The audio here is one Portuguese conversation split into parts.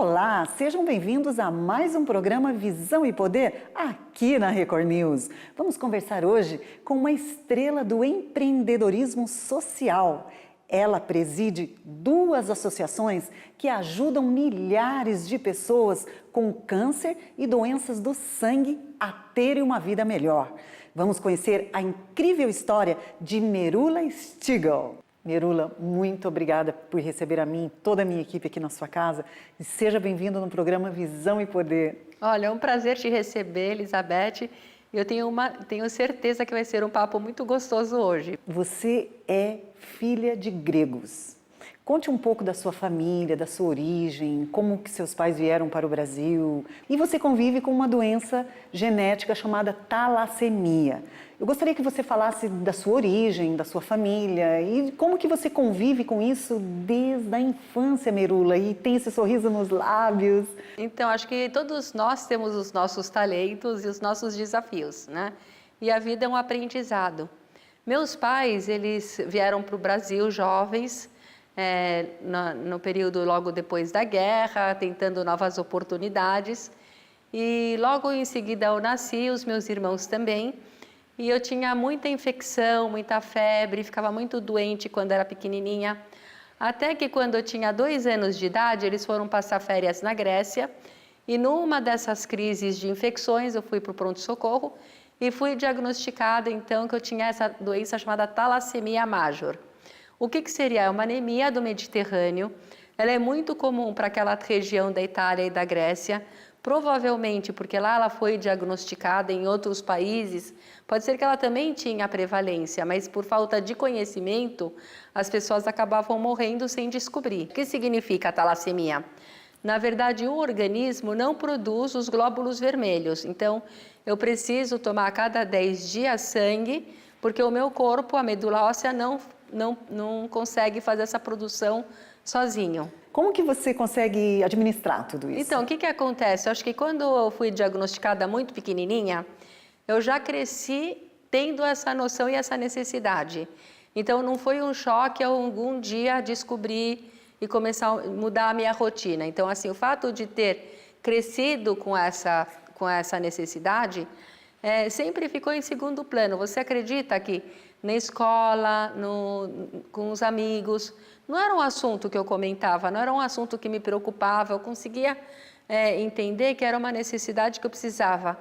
Olá, sejam bem-vindos a mais um programa Visão e Poder aqui na Record News. Vamos conversar hoje com uma estrela do empreendedorismo social. Ela preside duas associações que ajudam milhares de pessoas com câncer e doenças do sangue a terem uma vida melhor. Vamos conhecer a incrível história de Merula Stigl. Merula, muito obrigada por receber a mim e toda a minha equipe aqui na sua casa. E seja bem-vindo no programa Visão e Poder. Olha, é um prazer te receber, Elizabeth. Eu tenho certeza que vai ser um papo muito gostoso hoje. Você é filha de gregos. Conte um pouco da sua família, da sua origem, como que seus pais vieram para o Brasil. E você convive com uma doença genética chamada talassemia. Eu gostaria que você falasse da sua origem, da sua família e como que você convive com isso desde a infância, Merula, e tem esse sorriso nos lábios. Então, acho que todos nós temos os nossos talentos e os nossos desafios, né? E a vida é um aprendizado. Meus pais, eles vieram para o Brasil jovens, no período logo depois da guerra, tentando novas oportunidades. E logo em seguida eu nasci, os meus irmãos também. E eu tinha muita infecção, muita febre, ficava muito doente quando era pequenininha. Até que quando eu tinha 2 anos de idade, eles foram passar férias na Grécia. E numa dessas crises de infecções, eu fui para o pronto-socorro e fui diagnosticada, então, que eu tinha essa doença chamada talassemia major. O que seria? É uma anemia do Mediterrâneo. Ela é muito comum para aquela região da Itália e da Grécia. Provavelmente porque lá ela foi diagnosticada, em outros países, pode ser que ela também tinha prevalência, mas por falta de conhecimento, as pessoas acabavam morrendo sem descobrir. O que significa a talassemia? Na verdade, o organismo não produz os glóbulos vermelhos, então eu preciso tomar a cada 10 dias sangue, porque o meu corpo, a medula óssea, não consegue fazer essa produção sozinho. Como que você consegue administrar tudo isso? Então, o que acontece? Eu acho que quando eu fui diagnosticada muito pequenininha, eu já cresci tendo essa noção e essa necessidade. Então, não foi um choque eu algum dia descobrir e começar a mudar a minha rotina. Então, assim, o fato de ter crescido com essa necessidade sempre ficou em segundo plano. Você acredita que na escola, com os amigos, não era um assunto que eu comentava, não era um assunto que me preocupava, eu conseguia entender que era uma necessidade que eu precisava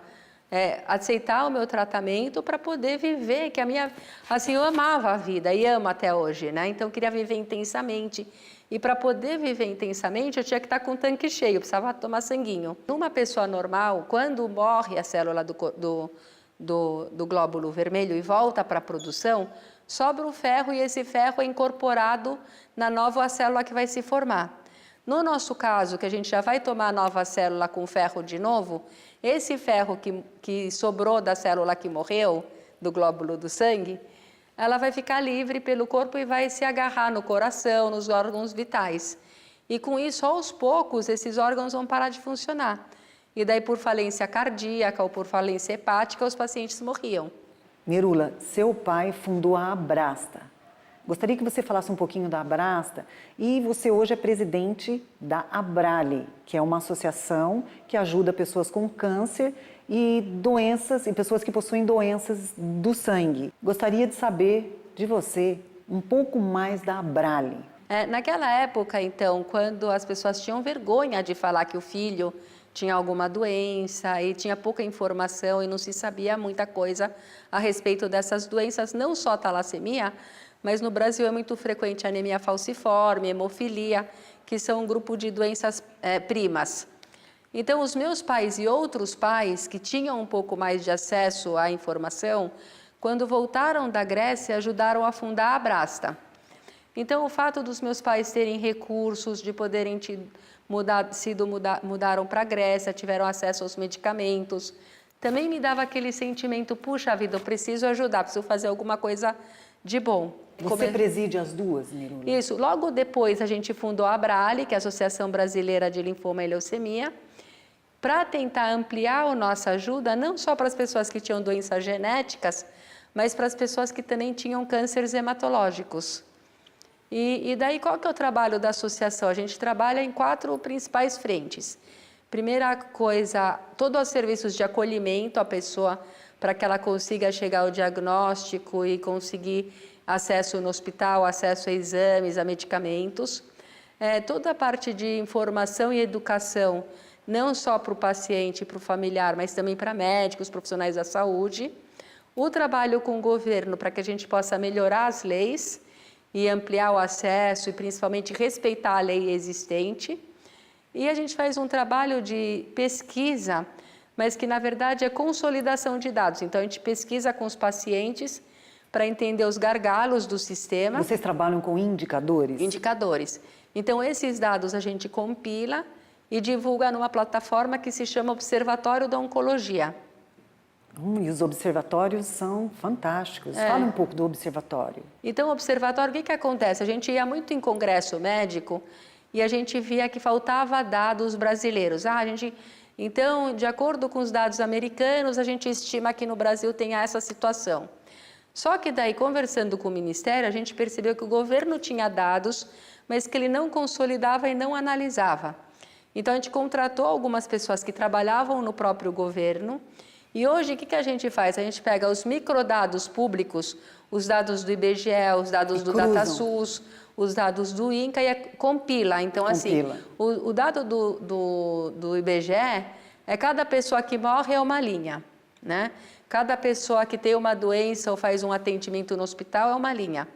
aceitar o meu tratamento para poder viver, que eu amava a vida e amo até hoje, né? Então eu queria viver intensamente. E para poder viver intensamente, eu tinha que estar com o tanque cheio, eu precisava tomar sanguinho. Numa pessoa normal, quando morre a célula do glóbulo vermelho e volta para a produção, sobra o ferro e esse ferro é incorporado na nova célula que vai se formar. No nosso caso, que a gente já vai tomar a nova célula com ferro de novo, esse ferro que sobrou da célula que morreu, do glóbulo do sangue, ela vai ficar livre pelo corpo e vai se agarrar no coração, nos órgãos vitais. E com isso, aos poucos, esses órgãos vão parar de funcionar. E daí, por falência cardíaca ou por falência hepática, os pacientes morriam. Merula, seu pai fundou a Abrasta. Gostaria que você falasse um pouquinho da Abrasta e você hoje é presidente da Abrale, que é uma associação que ajuda pessoas com câncer e pessoas que possuem doenças do sangue. Gostaria de saber de você um pouco mais da Abrale. Naquela época, então, quando as pessoas tinham vergonha de falar que o filho tinha alguma doença e tinha pouca informação e não se sabia muita coisa a respeito dessas doenças, não só a talassemia, mas no Brasil é muito frequente a anemia falciforme, hemofilia, que são um grupo de doenças primas. Então, os meus pais e outros pais que tinham um pouco mais de acesso à informação, quando voltaram da Grécia, ajudaram a fundar a Abrasta. Então, o fato dos meus pais terem recursos, de poderem mudaram para a Grécia, tiveram acesso aos medicamentos, também me dava aquele sentimento, puxa vida, eu preciso ajudar, preciso fazer alguma coisa de bom. Você preside as duas, Merula? Isso. Logo depois a gente fundou a Abrale, que é a Associação Brasileira de Linfoma e Leucemia, para tentar ampliar a nossa ajuda, não só para as pessoas que tinham doenças genéticas, mas para as pessoas que também tinham cânceres hematológicos. E daí, qual que é o trabalho da associação? A gente trabalha em 4 principais frentes. Primeira coisa, todos os serviços de acolhimento à pessoa, para que ela consiga chegar ao diagnóstico e conseguir acesso no hospital, acesso a exames, a medicamentos. Toda a parte de informação e educação, não só para o paciente e para o familiar, mas também para médicos, profissionais da saúde. O trabalho com o governo, para que a gente possa melhorar as leis e ampliar o acesso e principalmente respeitar a lei existente. E a gente faz um trabalho de pesquisa, mas que na verdade é consolidação de dados. Então a gente pesquisa com os pacientes para entender os gargalos do sistema. Vocês trabalham com indicadores? Indicadores. Então esses dados a gente compila e divulga numa plataforma que se chama Observatório da Oncologia. E os observatórios são fantásticos. Fala um pouco do observatório. Então, o observatório, o que acontece? A gente ia muito em congresso médico e a gente via que faltava dados brasileiros. Então, de acordo com os dados americanos, a gente estima que no Brasil tenha essa situação. Só que daí, conversando com o Ministério, a gente percebeu que o governo tinha dados, mas que ele não consolidava e não analisava. Então, a gente contratou algumas pessoas que trabalhavam no próprio governo. E hoje, o que a gente faz? A gente pega os microdados públicos, os dados do IBGE, os dados do DataSUS, os dados do INCA e compila. Então, assim, o dado do IBGE é cada pessoa que morre é uma linha, né? Cada pessoa que tem uma doença ou faz um atendimento no hospital é uma linha.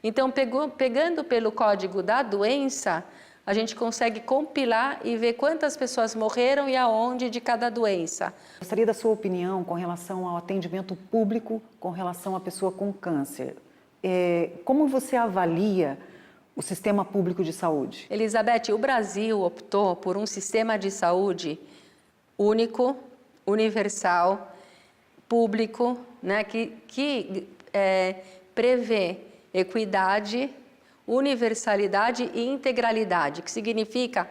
Então, pegando pelo código da doença, a gente consegue compilar e ver quantas pessoas morreram e aonde de cada doença. Gostaria da sua opinião com relação ao atendimento público, com relação à pessoa com câncer. Como você avalia o sistema público de saúde? Elizabeth, o Brasil optou por um sistema de saúde único, universal, público, né, que prevê equidade, universalidade e integralidade, que significa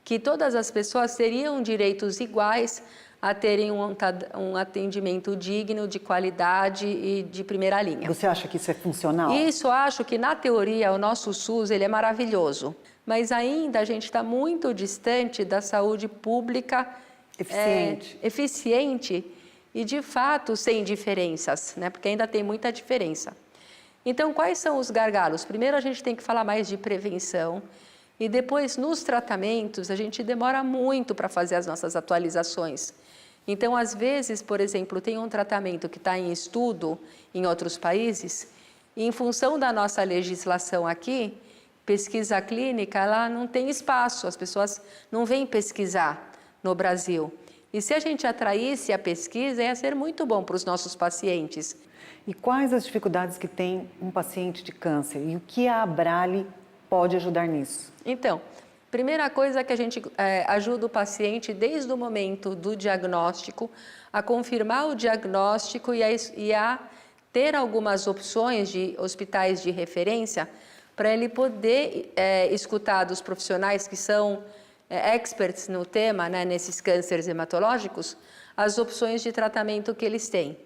que todas as pessoas teriam direitos iguais a terem um atendimento digno, de qualidade e de primeira linha. Você acha que isso é funcional? Isso, acho que na teoria o nosso SUS ele é maravilhoso, mas ainda a gente está muito distante da saúde pública eficiente e de fato sem diferenças, né? Porque ainda tem muita diferença. Então, quais são os gargalos? Primeiro, a gente tem que falar mais de prevenção e depois, nos tratamentos, a gente demora muito para fazer as nossas atualizações. Então, às vezes, por exemplo, tem um tratamento que está em estudo em outros países e, em função da nossa legislação aqui, pesquisa clínica, ela não tem espaço, as pessoas não vêm pesquisar no Brasil. E se a gente atraísse a pesquisa, ia ser muito bom para os nossos pacientes. E quais as dificuldades que tem um paciente de câncer e o que a Abrale pode ajudar nisso? Então, primeira coisa que a gente ajuda o paciente desde o momento do diagnóstico, a confirmar o diagnóstico e a ter algumas opções de hospitais de referência para ele poder escutar dos profissionais que são experts no tema, né, nesses cânceres hematológicos, as opções de tratamento que eles têm.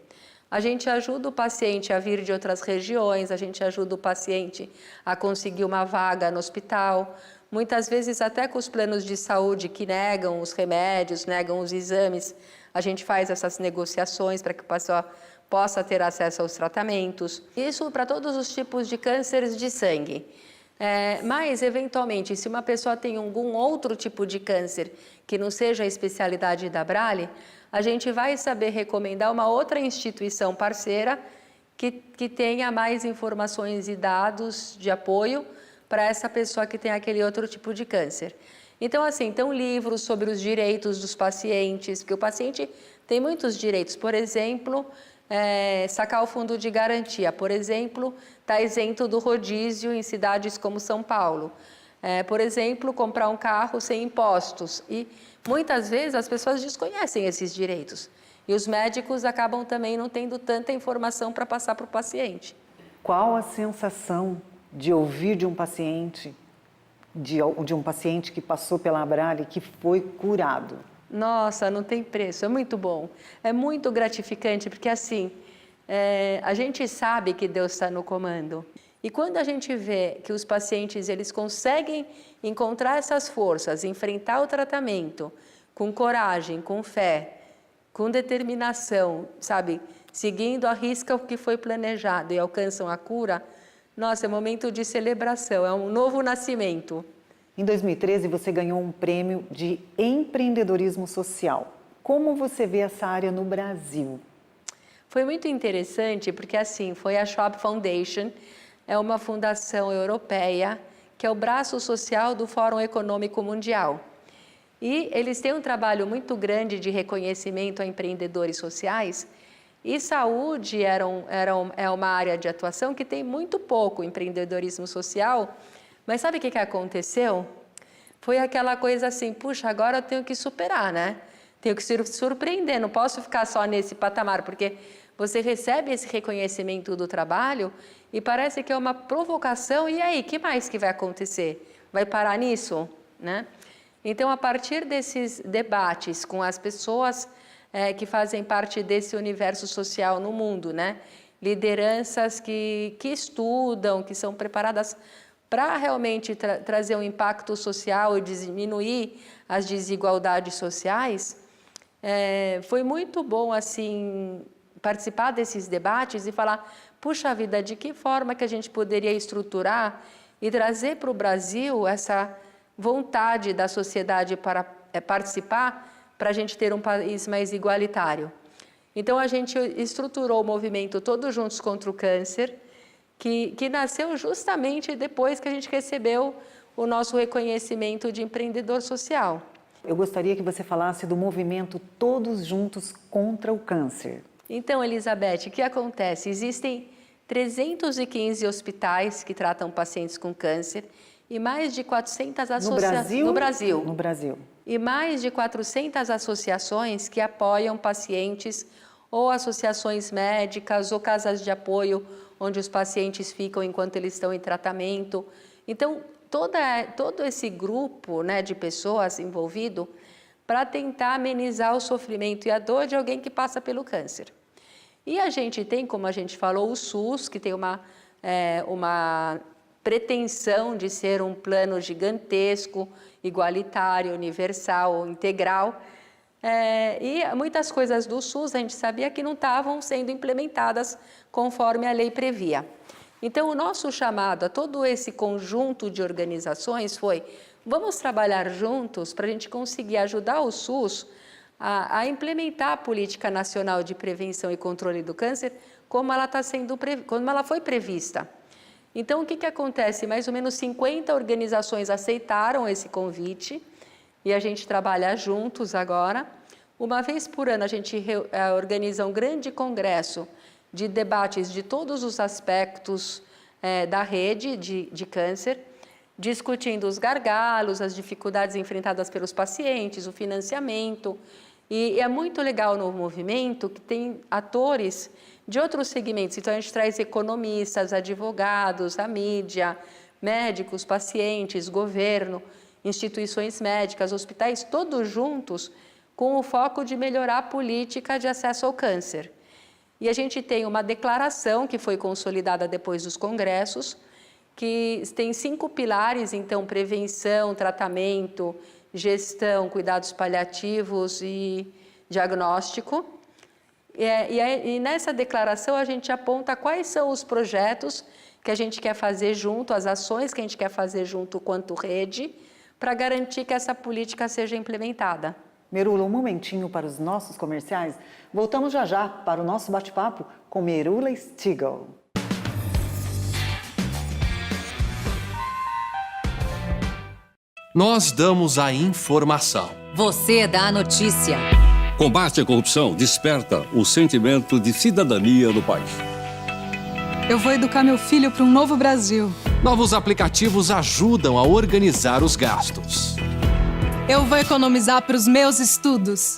A gente ajuda o paciente a vir de outras regiões, a gente ajuda o paciente a conseguir uma vaga no hospital, muitas vezes até com os planos de saúde que negam os remédios, negam os exames, a gente faz essas negociações para que o paciente possa ter acesso aos tratamentos. Isso para todos os tipos de cânceres de sangue. Mas, eventualmente, se uma pessoa tem algum outro tipo de câncer que não seja a especialidade da Abrale, a gente vai saber recomendar uma outra instituição parceira que tenha mais informações e dados de apoio para essa pessoa que tem aquele outro tipo de câncer. Então, assim, tem livros sobre os direitos dos pacientes, porque o paciente tem muitos direitos. Por exemplo, sacar o fundo de garantia. Por exemplo, está isento do rodízio em cidades como São Paulo. Por exemplo, comprar um carro sem impostos. E muitas vezes as pessoas desconhecem esses direitos. E os médicos acabam também não tendo tanta informação para passar para o paciente. Qual a sensação de ouvir de um paciente, de um paciente que passou pela Abrale que foi curado? Nossa, não tem preço, é muito bom. É muito gratificante, porque assim, a gente sabe que Deus está no comando. E quando a gente vê que os pacientes eles conseguem encontrar essas forças, enfrentar o tratamento com coragem, com fé, com determinação, sabe, seguindo à risca o que foi planejado e alcançam a cura, nossa, é um momento de celebração, é um novo nascimento. Em 2013, você ganhou um prêmio de empreendedorismo social. Como você vê essa área no Brasil? Foi muito interessante porque, assim, foi a Schwab Foundation, é uma fundação europeia, que é o braço social do Fórum Econômico Mundial. E eles têm um trabalho muito grande de reconhecimento a empreendedores sociais, e saúde é uma área de atuação que tem muito pouco empreendedorismo social, mas sabe o que aconteceu? Foi aquela coisa assim, puxa, agora eu tenho que superar, né? Tenho que se surpreender, não posso ficar só nesse patamar, porque você recebe esse reconhecimento do trabalho e parece que é uma provocação, e aí, o que mais que vai acontecer? Vai parar nisso? Né? Então, a partir desses debates com as pessoas que fazem parte desse universo social no mundo, né? Lideranças que estudam, que são preparadas para realmente trazer um impacto social e diminuir as desigualdades sociais, foi muito bom assim participar desses debates e falar, puxa vida, de que forma que a gente poderia estruturar e trazer para o Brasil essa vontade da sociedade para participar, para a gente ter um país mais igualitário. Então, a gente estruturou o movimento Todos Juntos contra o Câncer, que nasceu justamente depois que a gente recebeu o nosso reconhecimento de empreendedor social. Eu gostaria que você falasse do movimento Todos Juntos contra o Câncer. Então, Elizabeth, o que acontece? Existem 315 hospitais que tratam pacientes com câncer e mais de 400 associações... No Brasil? No Brasil. E mais de 400 associações que apoiam pacientes ou associações médicas ou casas de apoio onde os pacientes ficam enquanto eles estão em tratamento. Então, todo esse grupo, né, de pessoas envolvido para tentar amenizar o sofrimento e a dor de alguém que passa pelo câncer. E a gente tem, como a gente falou, o SUS, que tem uma pretensão de ser um plano gigantesco, igualitário, universal, integral. E muitas coisas do SUS a gente sabia que não estavam sendo implementadas conforme a lei previa. Então, o nosso chamado a todo esse conjunto de organizações foi: vamos trabalhar juntos para a gente conseguir ajudar o SUS a implementar a Política Nacional de Prevenção e Controle do Câncer como ela foi prevista. Então, o que acontece? Mais ou menos 50 organizações aceitaram esse convite e a gente trabalha juntos agora. Uma vez por ano, a gente organiza um grande congresso de debates de todos os aspectos da rede de câncer, discutindo os gargalos, as dificuldades enfrentadas pelos pacientes, o financiamento. E é muito legal no movimento que tem atores de outros segmentos. Então, a gente traz economistas, advogados, a mídia, médicos, pacientes, governo, instituições médicas, hospitais, todos juntos com o foco de melhorar a política de acesso ao câncer. E a gente tem uma declaração que foi consolidada depois dos congressos, que tem 5 pilares, então, prevenção, tratamento, gestão, cuidados paliativos e diagnóstico. E nessa declaração a gente aponta quais são os projetos que a gente quer fazer junto, as ações que a gente quer fazer junto quanto rede, para garantir que essa política seja implementada. Merula, um momentinho para os nossos comerciais. Voltamos já para o nosso bate-papo com Merula Stigl. Nós damos a informação. Você dá a notícia. Combate à corrupção desperta o sentimento de cidadania no país. Eu vou educar meu filho para um novo Brasil. Novos aplicativos ajudam a organizar os gastos. Eu vou economizar para os meus estudos.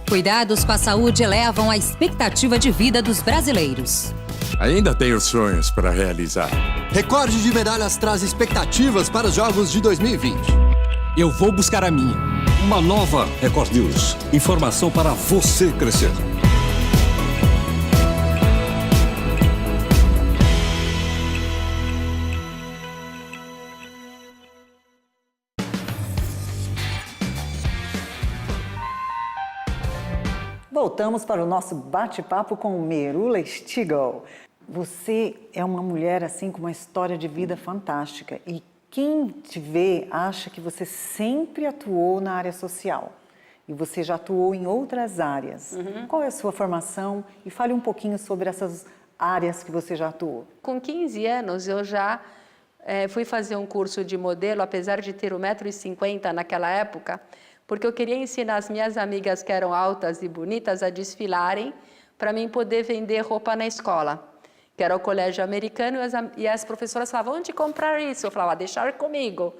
Cuidados com a saúde elevam a expectativa de vida dos brasileiros. Ainda tenho sonhos para realizar. Recorde de medalhas traz expectativas para os Jogos de 2020. Eu vou buscar a minha. Uma nova Record News. Informação para você crescer. voltamos para o nosso bate-papo com Merula Stigl. Você é uma mulher assim com uma história de vida fantástica e quem te vê acha que você sempre atuou na área social e você já atuou em outras áreas. Qual é a sua formação? E fale um pouquinho sobre essas áreas que você já atuou. Com 15 anos eu já fui fazer um curso de modelo, apesar de ter 1,50 m naquela época, porque eu queria ensinar as minhas amigas que eram altas e bonitas a desfilarem para mim poder vender roupa na escola, que era o colégio americano, e as professoras falavam, onde comprar isso? Eu falava, deixar comigo.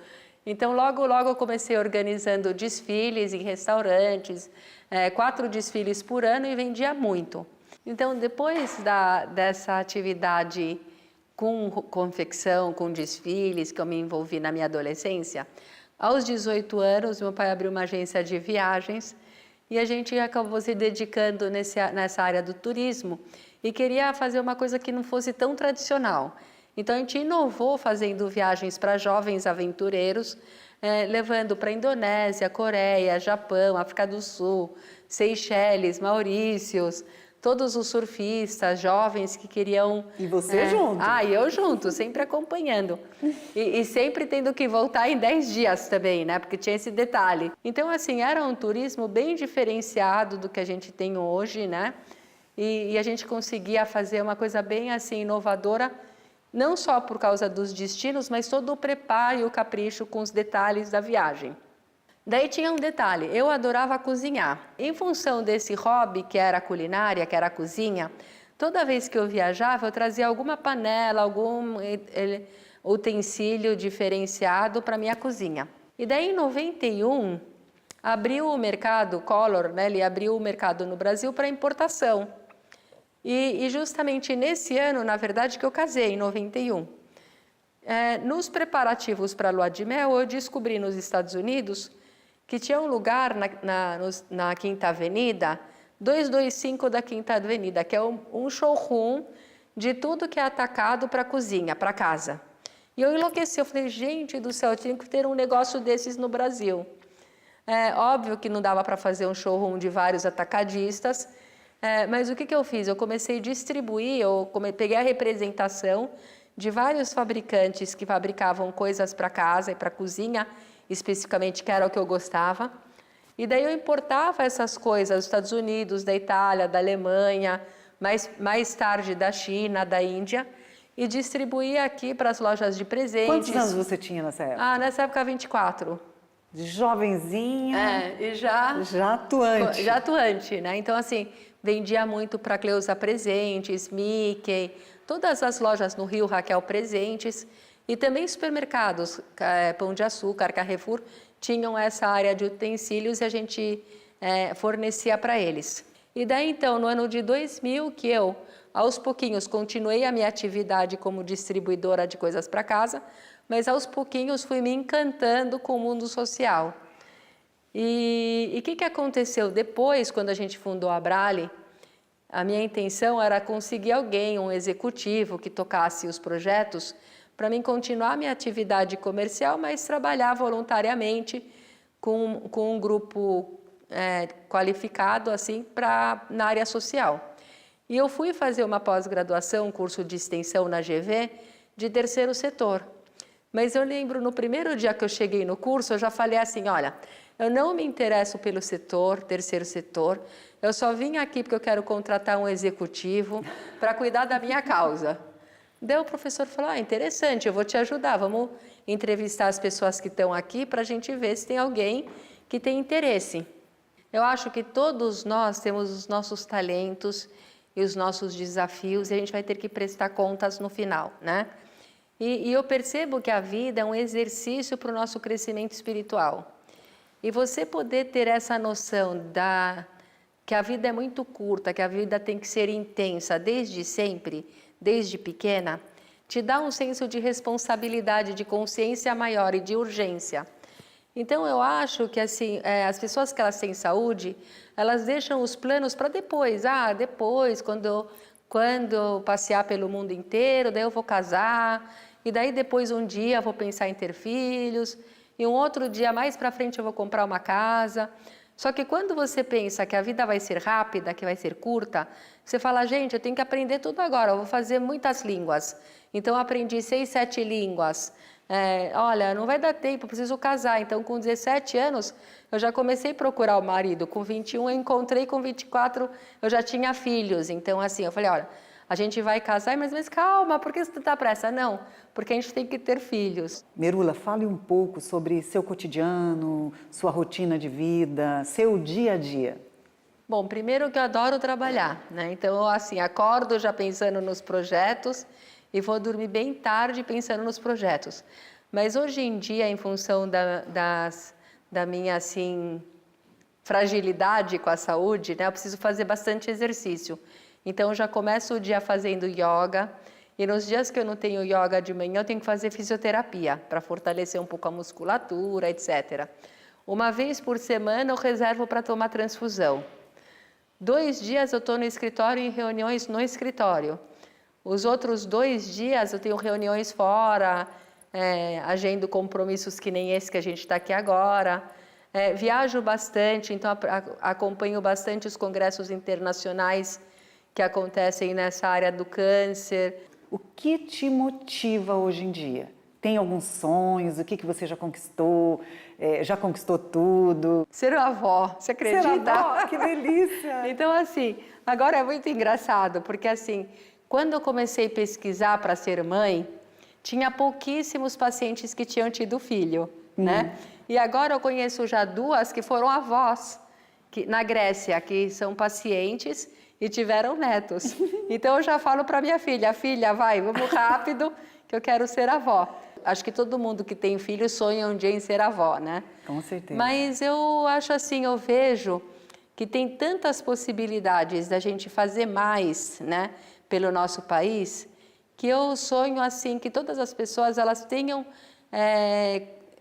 Então, logo eu comecei organizando desfiles em restaurantes, 4 desfiles por ano e vendia muito. Então, depois dessa atividade com confecção, com desfiles, que eu me envolvi na minha adolescência, aos 18 anos, meu pai abriu uma agência de viagens e a gente acabou se dedicando nessa área do turismo e queria fazer uma coisa que não fosse tão tradicional. Então, a gente inovou fazendo viagens para jovens aventureiros, levando para Indonésia, Coreia, Japão, África do Sul, Seychelles, Maurícios, todos os surfistas, jovens que queriam... E você junto? E eu junto, sempre acompanhando. E sempre tendo que voltar em 10 dias também, né? Porque tinha esse detalhe. Então, assim, era um turismo bem diferenciado do que a gente tem hoje, né? E a gente conseguia fazer uma coisa bem, assim, inovadora, não só por causa dos destinos, mas todo o preparo e o capricho com os detalhes da viagem. Daí tinha um detalhe, eu adorava cozinhar. Em função desse hobby, que era a culinária, que era a cozinha, toda vez que eu viajava, eu trazia alguma panela, algum utensílio diferenciado para minha cozinha. E daí, em 91, abriu o mercado, Collor, né, ele abriu o mercado no Brasil para importação. E justamente nesse ano, na verdade, que eu casei, em 91. Nos preparativos para a lua de mel, eu descobri nos Estados Unidos que tinha um lugar na Quinta Avenida, 225 da Quinta Avenida, que é um showroom de tudo que é atacado para a cozinha, para casa. E eu enlouqueci, eu falei, gente do céu, eu tinha que ter um negócio desses no Brasil. Óbvio que não dava para fazer um showroom de vários atacadistas, mas o que eu fiz? Eu comecei a distribuir, peguei a representação de vários fabricantes que fabricavam coisas para casa e para cozinha, especificamente, que era o que eu gostava. E daí eu importava essas coisas dos Estados Unidos, da Itália, da Alemanha, mais tarde da China, da Índia, e distribuía aqui para as lojas de presentes. Quantos anos você tinha nessa época? Nessa época, 24. De jovenzinha. E já atuante. Já atuante, né? Então, assim, vendia muito para Cleusa Presentes, Mickey, todas as lojas no Rio, Raquel Presentes, e também supermercados, Pão de Açúcar, Carrefour, tinham essa área de utensílios e a gente fornecia para eles. E daí, então, no ano de 2000, que eu, aos pouquinhos, continuei a minha atividade como distribuidora de coisas para casa, mas aos pouquinhos fui me encantando com o mundo social. E o que aconteceu? Depois, quando a gente fundou a Brale, a minha intenção era conseguir alguém, um executivo que tocasse os projetos, para mim continuar minha atividade comercial, mas trabalhar voluntariamente com um grupo qualificado assim, na área social. E eu fui fazer uma pós-graduação, um curso de extensão na GV, de terceiro setor. Mas eu lembro, no primeiro dia que eu cheguei no curso, eu já falei assim, olha, eu não me interesso pelo setor, terceiro setor, eu só vim aqui porque eu quero contratar um executivo para cuidar da minha causa. Daí o professor falou, interessante, eu vou te ajudar, vamos entrevistar as pessoas que estão aqui para a gente ver se tem alguém que tem interesse. Eu acho que todos nós temos os nossos talentos e os nossos desafios e a gente vai ter que prestar contas no final, né? E eu percebo que a vida é um exercício para o nosso crescimento espiritual. E você poder ter essa noção que a vida é muito curta, que a vida tem que ser intensa desde sempre, desde pequena, te dá um senso de responsabilidade, de consciência maior e de urgência. Então, eu acho que assim, as pessoas que elas têm saúde, elas deixam os planos para depois. Depois, quando eu passear pelo mundo inteiro, daí eu vou casar, e daí depois um dia eu vou pensar em ter filhos, e um outro dia mais para frente eu vou comprar uma casa. Só que quando você pensa que a vida vai ser rápida, que vai ser curta, você fala, gente, eu tenho que aprender tudo agora, eu vou fazer muitas línguas. Então, eu aprendi 6, 7 línguas. Olha, não vai dar tempo, eu preciso casar. Então, com 17 anos, eu já comecei a procurar o marido. Com 21, eu encontrei, com 24, eu já tinha filhos. Então, assim, eu falei, olha, a gente vai casar, mas calma, por que você está pressa? Não, porque a gente tem que ter filhos. Merula, fale um pouco sobre seu cotidiano, sua rotina de vida, seu dia a dia. Bom, primeiro que eu adoro trabalhar, né? Então, assim, acordo já pensando nos projetos e vou dormir bem tarde pensando nos projetos. Mas hoje em dia, em função da minha, assim, fragilidade com a saúde, né? Eu preciso fazer bastante exercício. Então, eu já começo o dia fazendo yoga. E nos dias que eu não tenho yoga de manhã, eu tenho que fazer fisioterapia para fortalecer um pouco a musculatura, etc. Uma vez por semana, eu reservo para tomar transfusão. 2 dias eu estou no escritório, em reuniões no escritório. Os outros 2 dias eu tenho reuniões fora, agendo compromissos que nem esse que a gente está aqui agora. Viajo bastante, então acompanho bastante os congressos internacionais que acontecem nessa área do câncer. O que te motiva hoje em dia? Tem alguns sonhos? O que você já conquistou? Já conquistou tudo? Ser avó, você acredita? Ser avó, que delícia! Então, assim, agora é muito engraçado, porque assim, quando eu comecei a pesquisar para ser mãe, tinha pouquíssimos pacientes que tinham tido filho, né? E agora eu conheço já 2 que foram avós, na Grécia, que são pacientes e tiveram netos. Então, eu já falo para minha filha, vai, vamos rápido, que eu quero ser avó. Acho que todo mundo que tem filho sonha um dia em ser avó, né? Com certeza. Mas eu acho assim, eu vejo que tem tantas possibilidades da gente fazer mais, né, pelo nosso país, que eu sonho assim que todas as pessoas elas tenham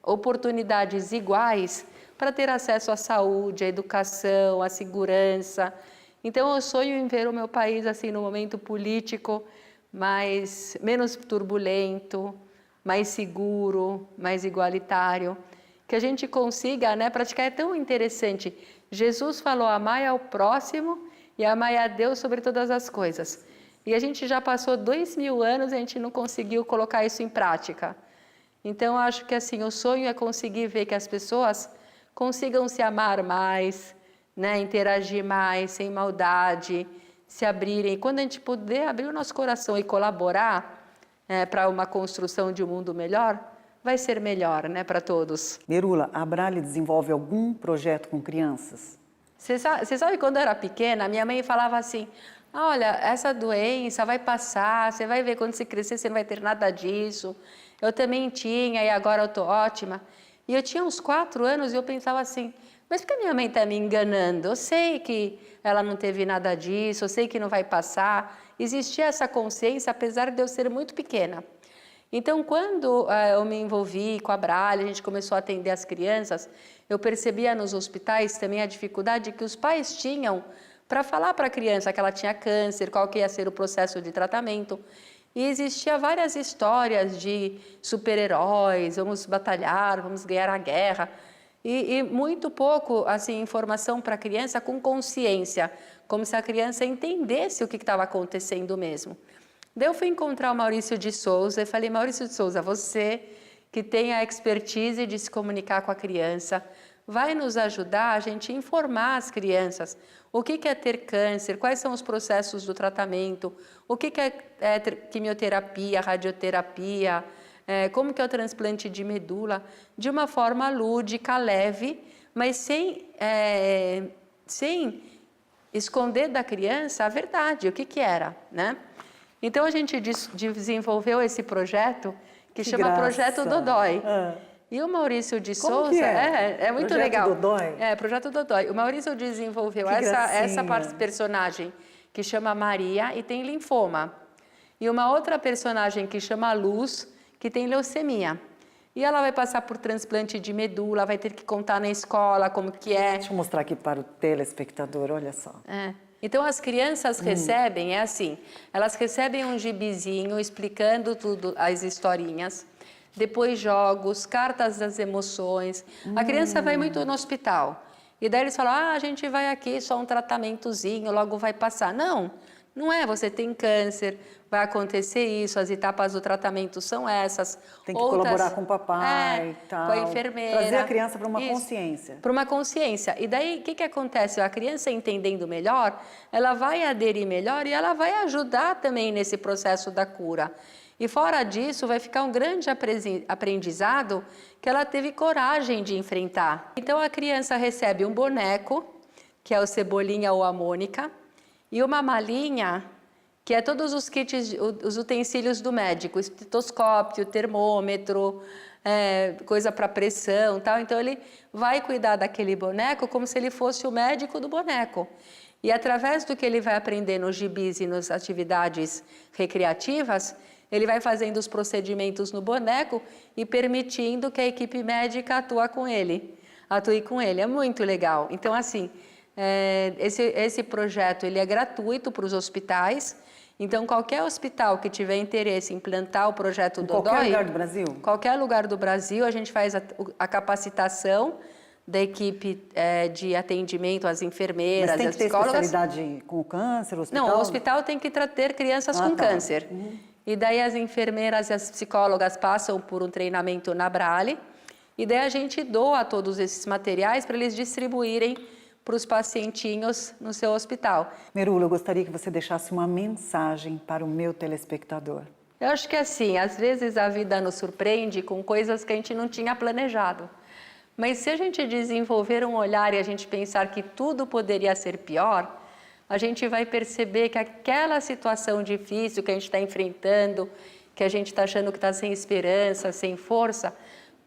oportunidades iguais para ter acesso à saúde, à educação, à segurança. Então eu sonho em ver o meu país assim no momento político menos turbulento, mais seguro, mais igualitário, que a gente consiga, né, praticar. É tão interessante. Jesus falou, amai ao próximo e amai a Deus sobre todas as coisas. E a gente já passou 2000 anos e a gente não conseguiu colocar isso em prática. Então, eu acho que assim, o sonho é conseguir ver que as pessoas consigam se amar mais, né, interagir mais, sem maldade, se abrirem. Quando a gente puder abrir o nosso coração e colaborar para uma construção de um mundo melhor, vai ser melhor, né, para todos. Merula, a Abrale desenvolve algum projeto com crianças? Você sabe, quando eu era pequena, minha mãe falava assim, olha, essa doença vai passar, você vai ver quando você crescer, você não vai ter nada disso. Eu também tinha e agora eu estou ótima. E eu tinha uns 4 anos e eu pensava assim, mas por que minha mãe está me enganando? Eu sei que ela não teve nada disso, eu sei que não vai passar. Existia essa consciência, apesar de eu ser muito pequena. Então, quando eu me envolvi com a Abrale, a gente começou a atender as crianças, eu percebia nos hospitais também a dificuldade que os pais tinham para falar para a criança que ela tinha câncer, qual que ia ser o processo de tratamento. E existia várias histórias de super-heróis, vamos batalhar, vamos ganhar a guerra. E muito pouco assim, informação para a criança com consciência, como se a criança entendesse o que estava acontecendo mesmo. Daí eu fui encontrar o Maurício de Souza e falei, Maurício de Souza, você que tem a expertise de se comunicar com a criança, vai nos ajudar a gente informar as crianças o que é ter câncer, quais são os processos do tratamento, o que é quimioterapia, radioterapia, como que é o transplante de medula, de uma forma lúdica, leve, mas sem esconder da criança a verdade, o que era, né? Então, a gente desenvolveu esse projeto que chama Projeto Dodói. E o Maurício de Souza... é muito legal. Projeto Dodói? Projeto Dodói. O Maurício desenvolveu essa personagem que chama Maria e tem linfoma. E uma outra personagem que chama Luz, que tem leucemia. E ela vai passar por transplante de medula, vai ter que contar na escola como que é. Deixa eu mostrar aqui para o telespectador, olha só. Então, as crianças recebem, elas recebem um gibizinho explicando tudo, as historinhas, depois jogos, cartas das emoções. A criança vai muito no hospital. E daí eles falam, a gente vai aqui, só um tratamentozinho, logo vai passar. Não, não é, você tem câncer, vai acontecer isso, as etapas do tratamento são essas. Tem que colaborar com o papai, tal, com a enfermeira. Trazer a criança para uma consciência. Para uma consciência. E daí, o que acontece? A criança entendendo melhor, ela vai aderir melhor e ela vai ajudar também nesse processo da cura. E fora disso, vai ficar um grande aprendizado que ela teve coragem de enfrentar. Então, a criança recebe um boneco, que é o Cebolinha ou a Mônica, e uma malinha, que é todos os kits, os utensílios do médico, estetoscópio, termômetro, coisa para pressão, tal. Então, ele vai cuidar daquele boneco como se ele fosse o médico do boneco. E através do que ele vai aprender nos gibis e nas atividades recreativas, ele vai fazendo os procedimentos no boneco e permitindo que a equipe médica atue com ele. É muito legal. Então, assim, esse projeto ele é gratuito para os hospitais. Então, qualquer hospital que tiver interesse em implantar o projeto Dodói... Qualquer lugar do Brasil? Qualquer lugar do Brasil, a gente faz a capacitação da equipe de atendimento, as enfermeiras, Mas tem as que ter psicólogas. especialidade com o câncer, o hospital? Não, o hospital tem que ter crianças com câncer. E daí as enfermeiras e as psicólogas passam por um treinamento na Brale, e daí a gente doa todos esses materiais para eles distribuírem para os pacientinhos no seu hospital. Merula, eu gostaria que você deixasse uma mensagem para o meu telespectador. Eu acho que assim, às vezes a vida nos surpreende com coisas que a gente não tinha planejado. Mas se a gente desenvolver um olhar e a gente pensar que tudo poderia ser pior, a gente vai perceber que aquela situação difícil que a gente está enfrentando, que a gente está achando que está sem esperança, sem força,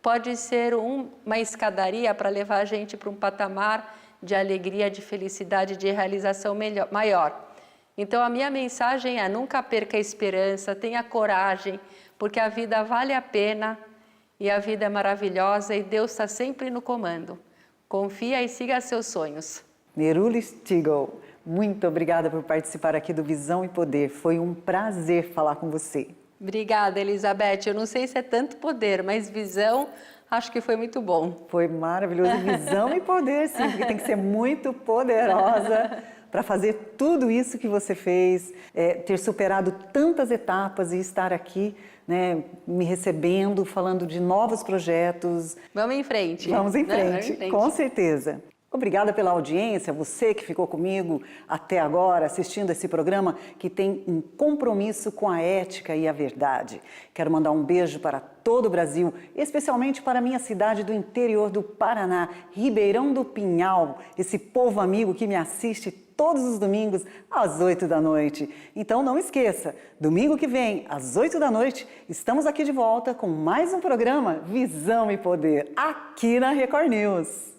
pode ser uma escadaria para levar a gente para um patamar de alegria, de felicidade, de realização maior. Então, a minha mensagem é: nunca perca a esperança, tenha coragem, porque a vida vale a pena e a vida é maravilhosa e Deus está sempre no comando. Confia e siga seus sonhos. Merula Stigl, muito obrigada por participar aqui do Visão e Poder. Foi um prazer falar com você. Obrigada, Elizabeth. Eu não sei se é tanto poder, mas visão, acho que foi muito bom. Foi maravilhoso. Visão e poder, sim, porque tem que ser muito poderosa para fazer tudo isso que você fez, ter superado tantas etapas e estar aqui, né, me recebendo, falando de novos projetos. Vamos em frente. Vamos em frente, Vamos em frente. Com certeza. Obrigada pela audiência, você que ficou comigo até agora assistindo esse programa que tem um compromisso com a ética e a verdade. Quero mandar um beijo para todo o Brasil, especialmente para a minha cidade do interior do Paraná, Ribeirão do Pinhal, esse povo amigo que me assiste todos os domingos às 8 da noite. Então não esqueça, domingo que vem, às 8 da noite, estamos aqui de volta com mais um programa Visão e Poder, aqui na Record News.